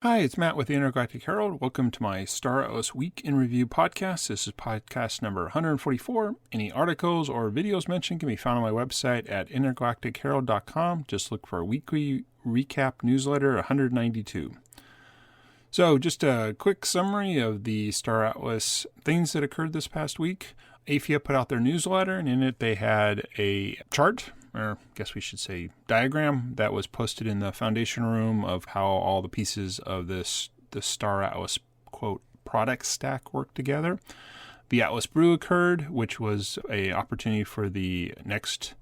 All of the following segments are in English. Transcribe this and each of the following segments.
Hi, it's Matt with the Intergalactic Herald. Welcome to my Star Atlas Week in Review podcast. This is podcast number 144. Any articles or videos mentioned can be found on my website at intergalacticherald.com. Just look for weekly recap newsletter 192. So just a quick summary of the Star Atlas things that occurred this past week. AFIA put out their newsletter, and in it they had a chart, or I guess we should say diagram, that was posted in the foundation room of how all the pieces of the Star Atlas, quote, product stack work together. The Atlas Brew occurred, which was an opportunity for the next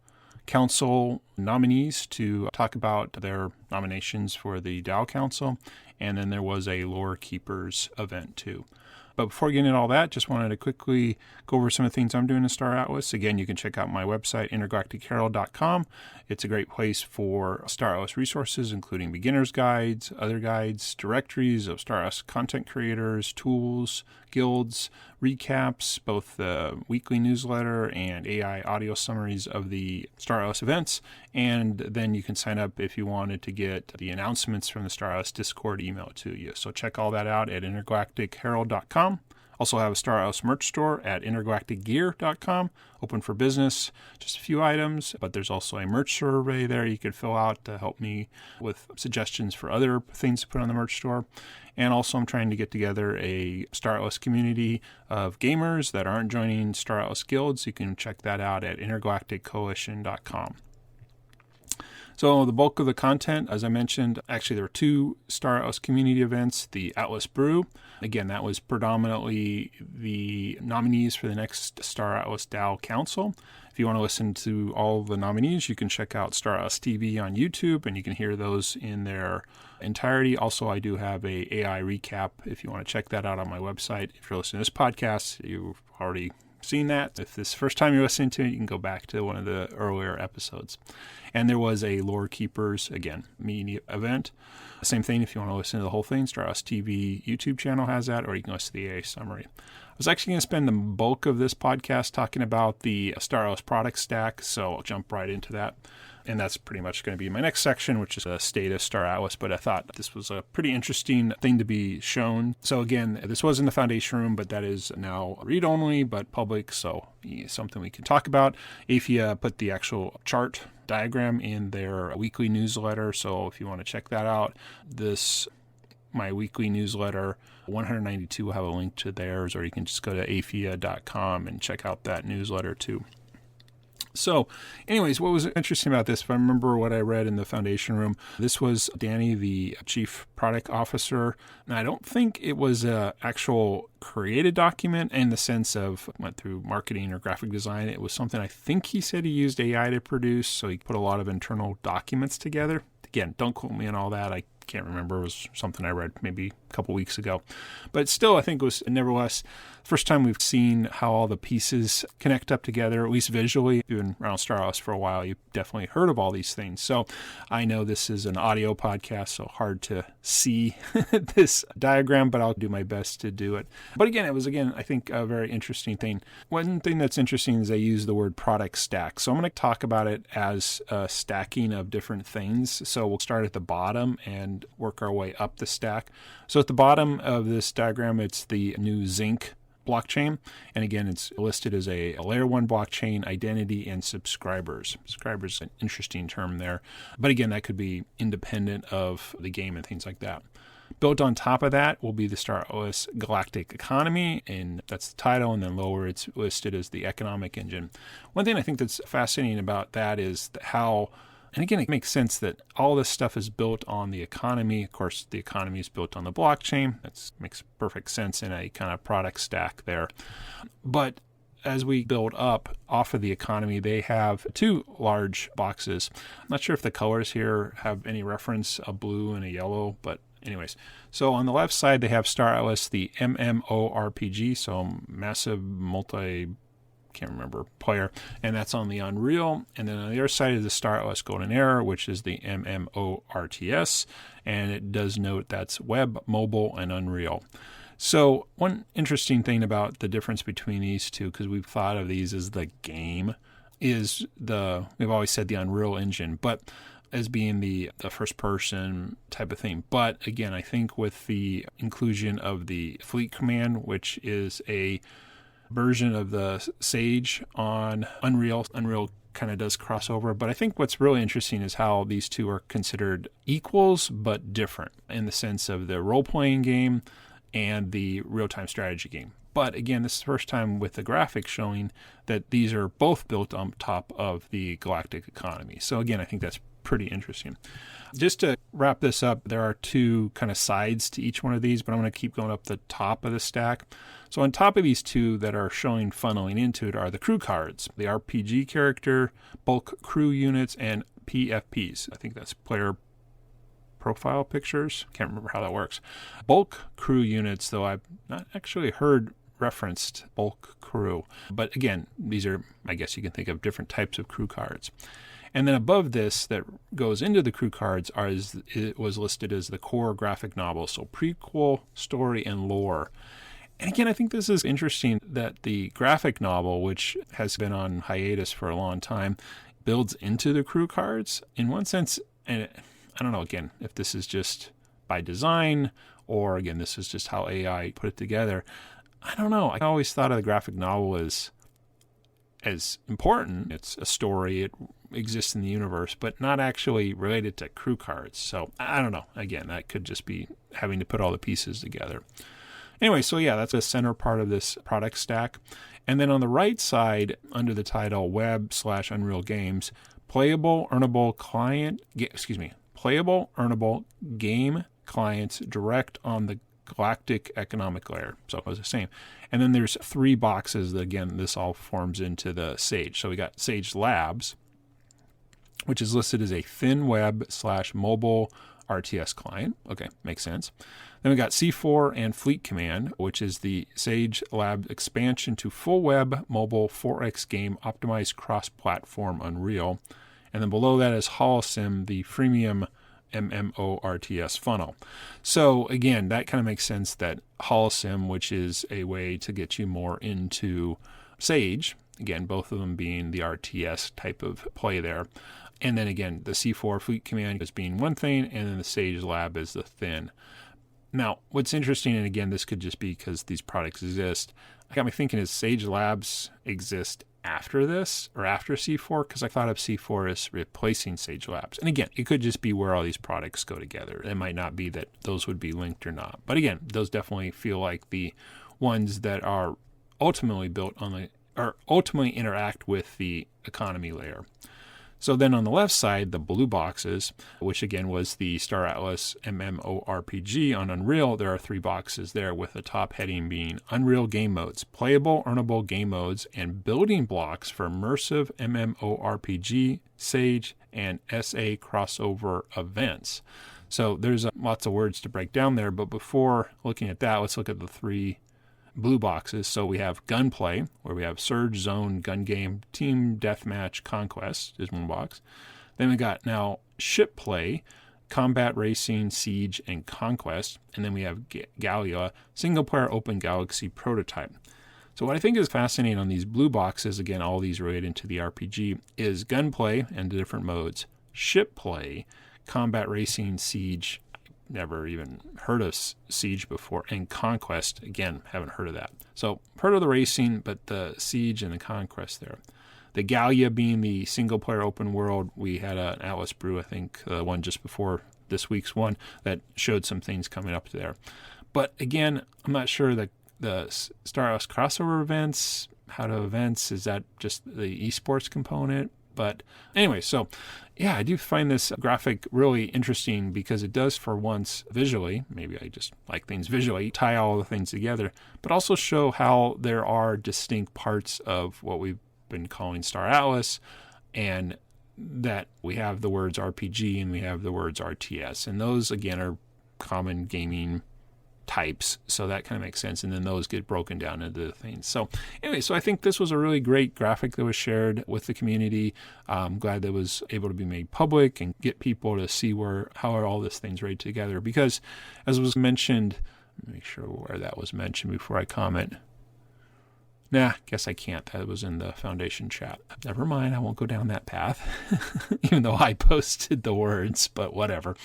council nominees to talk about their nominations for the DAO Council. And then there was a Lore Keepers event too. But before getting into all that, just wanted to quickly go over some of the things I'm doing in Star Atlas. Again, you can check out my website, intergalacticherald.com. It's a great place for Star Atlas resources, including beginner's guides, other guides, directories of Star Atlas content creators, tools, guilds, recaps, both the weekly newsletter and AI audio summaries of the Star Atlas events. And then you can sign up if you wanted to get the announcements from the Star Atlas Discord emailed to you. So check all that out at intergalacticherald.com. Also have a Star Atlas merch store at intergalacticgear.com, open for business, just a few items, but there's also a merch survey there you can fill out to help me with suggestions for other things to put on the merch store. And also I'm trying to get together a Star Atlas community of gamers that aren't joining Star Atlas guilds. You can check that out at intergalacticcoalition.com. So the bulk of the content, as I mentioned, actually there were two Star Atlas community events. The Atlas Brew, again, that was predominantly the nominees for the next Star Atlas DAO Council. If you want to listen to all the nominees, you can check out Star Atlas TV on YouTube, and you can hear those in their entirety. Also, I do have a AI recap if you want to check that out on my website. If you're listening to this podcast, you've already seen that. If this is the first time you're listening to it, you can go back to one of the earlier episodes. And there was a Lore Keepers, again, mini event. Same thing if you want to listen to the whole thing. Star Atlas TV YouTube channel has that, or you can listen to the AA summary. I was actually going to spend the bulk of this podcast talking about the Star Atlas product stack, so I'll jump right into that. And that's pretty much going to be my next section, which is a state of Star Atlas. But I thought this was a pretty interesting thing to be shown. So again, this was in the foundation room, but that is now read-only, but public, so something we can talk about. AFIA put the actual chart diagram in their weekly newsletter, so if you want to check that out, my weekly newsletter 192 will have a link to theirs, or you can just go to afia.com and check out that newsletter too. So anyways, what was interesting about this, if I remember what I read in the foundation room, this was Danny, the chief product officer. And I don't think it was an actual created document in the sense of went through marketing or graphic design. It was something I think he said he used AI to produce. So he put a lot of internal documents together. Again, don't quote me on all that. I can't remember. It was something I read maybe a couple weeks ago. But still, I think it was nevertheless the first time we've seen how all the pieces connect up together, at least visually. If you've been around Star Atlas for a while, you've definitely heard of all these things. So I know this is an audio podcast, so hard to see this diagram, but I'll do my best to do it. But again, it was, I think, a very interesting thing. One thing that's interesting is they use the word product stack. So I'm going to talk about it as a stacking of different things. So we'll start at the bottom and work our way up the stack. So at the bottom of this diagram, it's the new Zinc blockchain. And again, it's listed as a layer 1 blockchain, identity, and subscribers. Subscribers is an interesting term there. But again, that could be independent of the game and things like that. Built on top of that will be the Star Atlas Galactic Economy, and that's the title, and then lower it's listed as the economic engine. One thing I think that's fascinating about that is how, and again, it makes sense that all this stuff is built on the economy. Of course, the economy is built on the blockchain. That makes perfect sense in a kind of product stack there. But as we build up off of the economy, they have two large boxes. I'm not sure if the colors here have any reference, a blue and a yellow, but anyways. So on the left side, they have Star Atlas, the MMORPG, so massive can't remember player, and that's on the Unreal. And then on the other side is the Star Atlas Golden Era, which is the MMORTS, and it does note that's web, mobile, and Unreal. So one interesting thing about the difference between these two, because we've thought of these as the game, is we've always said the Unreal Engine, but as being the first person type of thing. But again, I think with the inclusion of the Fleet Command, which is a version of the Sage on Unreal kind of does crossover. But I think what's really interesting is how these two are considered equals but different in the sense of the role-playing game and the real-time strategy game. But again, this is the first time with the graphics showing that these are both built on top of the galactic economy. So again, I think that's pretty interesting. Just to wrap this up, there are two kind of sides to each one of these, but I'm going to keep going up the top of the stack. So on top of these two that are showing funneling into it are the crew cards, the RPG character, bulk crew units, and PFPs. I think that's player profile pictures. Can't remember how that works. Bulk crew units, though I've not actually heard referenced bulk crew. But again, these are, I guess you can think of different types of crew cards. And then above this that goes into the crew cards it was listed as the core graphic novel. So prequel, story, and lore. And again, I think this is interesting that the graphic novel, which has been on hiatus for a long time, builds into the crew cards. In one sense, and I don't know, again, if this is just by design or, again, this is just how AI put it together. I don't know. I always thought of the graphic novel as important. It's a story. It exists in the universe, but not actually related to crew cards. So I don't know. Again, that could just be having to put all the pieces together. Anyway, so yeah, that's the center part of this product stack. And then on the right side, under the title Web/Unreal Games, playable, earnable game clients direct on the galactic economic layer. So it was the same. And then there's 3 boxes that, again, this all forms into the Sage. So we got Sage Labs, which is listed as a thin web/mobile RTS client. Okay, makes sense. Then we got C4 and Fleet Command, which is the Sage Lab expansion to full web mobile 4X game optimized cross-platform Unreal. And then below that is Holosim, the freemium MMORTS funnel. So again, that kind of makes sense that Holosim, which is a way to get you more into Sage, again, both of them being the RTS type of play there. And then again, the C4 Fleet Command as being one thing, and then the Sage Lab is the thin. Now, what's interesting, and again, this could just be because these products exist, it got me thinking, is Sage Labs exist after this or after C4? Because I thought of C4 as replacing Sage Labs. And again, it could just be where all these products go together. It might not be that those would be linked or not. But again, those definitely feel like the ones that are ultimately built on or ultimately interact with the economy layer. So then on the left side, the blue boxes, which again was the Star Atlas MMORPG on Unreal, there are 3 boxes there with the top heading being Unreal Game Modes, Playable, Earnable Game Modes, and Building Blocks for Immersive MMORPG, Sage, and SA Crossover Events. So there's lots of words to break down there, but before looking at that, let's look at the 3 blue boxes. So we have Gunplay, where we have Surge, Zone, Gun Game, Team Deathmatch, Conquest is one box. Then we got now Ship Play, Combat Racing, Siege, and Conquest. And then we have Gallia, Single Player Open Galaxy Prototype. So what I think is fascinating on these blue boxes, again, all these related to the RPG, is Gunplay and the different modes, Ship Play, Combat Racing, Siege, never even heard of Siege before, and Conquest, again, haven't heard of that. So heard of the racing, but the Siege and the Conquest there. The Gallia being the single-player open world, we had an Atlas Brew, I think, one just before this week's one, that showed some things coming up there. But again, I'm not sure that the Star Atlas crossover events, how to events, is that just the esports component? But anyway, so yeah, I do find this graphic really interesting because it does, for once, visually, maybe I just like things visually, tie all the things together, but also show how there are distinct parts of what we've been calling Star Atlas, and that we have the words RPG and we have the words RTS. And those, again, are common gaming types, so that kind of makes sense, and then those get broken down into the things. So anyway, so I think this was a really great graphic that was shared with the community. I'm glad that it was able to be made public and get people to see how are all these things right together, because as was mentioned, make sure where that was mentioned before I comment. Nah, guess I can't. That was in the Foundation chat. Never mind, I won't go down that path, even though I posted the words, but whatever.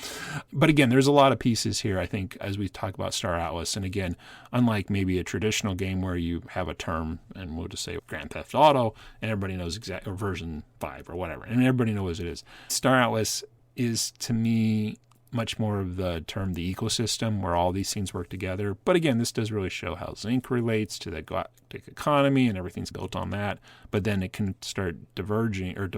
But again, there's a lot of pieces here, I think, as we talk about Star Atlas. And again, unlike maybe a traditional game where you have a term, and we'll just say Grand Theft Auto, and everybody knows or version 5 or whatever, and everybody knows what it is. Star Atlas is, to me, much more of the term the ecosystem where all these things work together. But again, this does really show how Zinc relates to the galactic economy and everything's built on that. But then it can start diverging into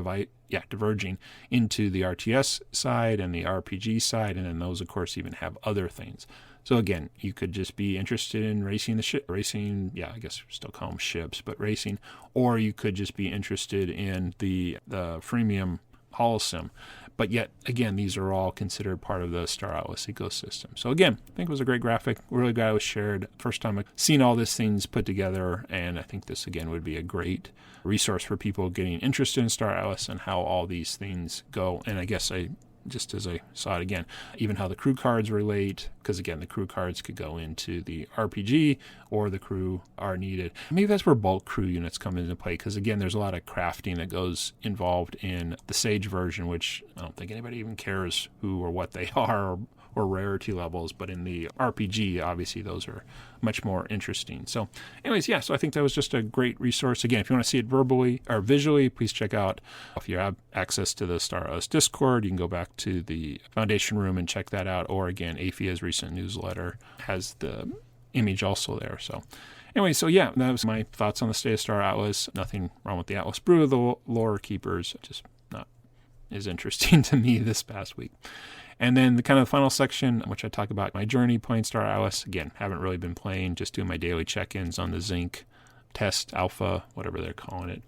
the RTS side and the RPG side. And then those, of course, even have other things. So again, you could just be interested in racing, I guess we still call them ships, but racing. Or you could just be interested in the freemium holosim. But yet, again, these are all considered part of the Star Atlas ecosystem. So again, I think it was a great graphic. Really glad it was shared. First time I've seen all these things put together. And I think this, again, would be a great resource for people getting interested in Star Atlas and how all these things go. And I guess just as I saw it again, even how the crew cards relate, because again, the crew cards could go into the RPG or the crew are needed. Maybe that's where bulk crew units come into play, because again, there's a lot of crafting that goes involved in the Sage version, which I don't think anybody even cares who or what they are or rarity levels, but in the RPG, obviously those are much more interesting. So anyways, so I think that was just a great resource. Again, if you want to see it verbally or visually, please check out, if you have access to the Star Atlas Discord, you can go back to the Foundation room and check that out. Or again, AFIA's recent newsletter has the image also there. So anyway, that was my thoughts on the state of Star Atlas. Nothing wrong with the Atlas Brew of the Lore Keepers, just not as interesting to me this past week. And then the kind of final section, which I talk about my journey playing Star Atlas. Again, haven't really been playing, just doing my daily check-ins on the Zinc test, alpha, whatever they're calling it,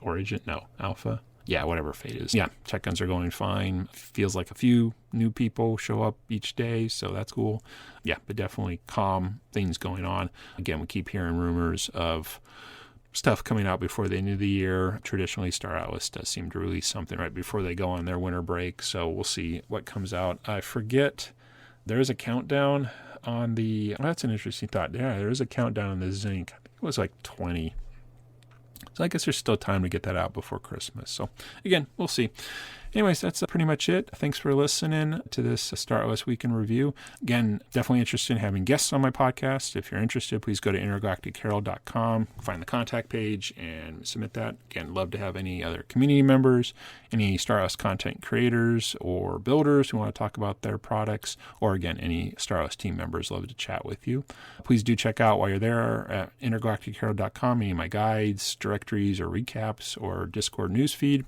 alpha. Yeah, whatever fate is. Yeah, check-ins are going fine. Feels like a few new people show up each day, so that's cool. Yeah, but definitely calm things going on. Again, we keep hearing rumors of stuff coming out before the end of the year. Traditionally, Star Atlas does seem to release something right before they go on their winter break, so we'll see what comes out. I forget, there is a countdown on the... that's an interesting thought. Yeah, there is a countdown on the Zinc. I think it was like 20. So I guess there's still time to get that out before Christmas. So again, we'll see. Anyways, that's pretty much it. Thanks for listening to this Star Atlas Week in Review. Again, definitely interested in having guests on my podcast. If you're interested, please go to intergalacticherald.com, find the contact page, and submit that. Again, love to have any other community members, any Star Atlas content creators or builders who want to talk about their products, or again, any Star Atlas team members. Love to chat with you. Please do check out while you're there at intergalacticherald.com any of my guides, directories, or recaps, or Discord newsfeed.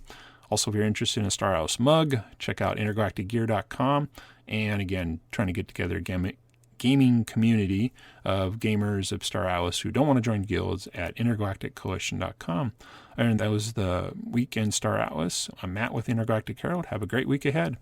Also, if you're interested in a Star Atlas mug, check out intergalacticgear.com. And again, trying to get together a gaming community of gamers of Star Atlas who don't want to join guilds at intergalacticcoalition.com. And that was the week in Star Atlas. I'm Matt with Intergalactic Herald. Have a great week ahead.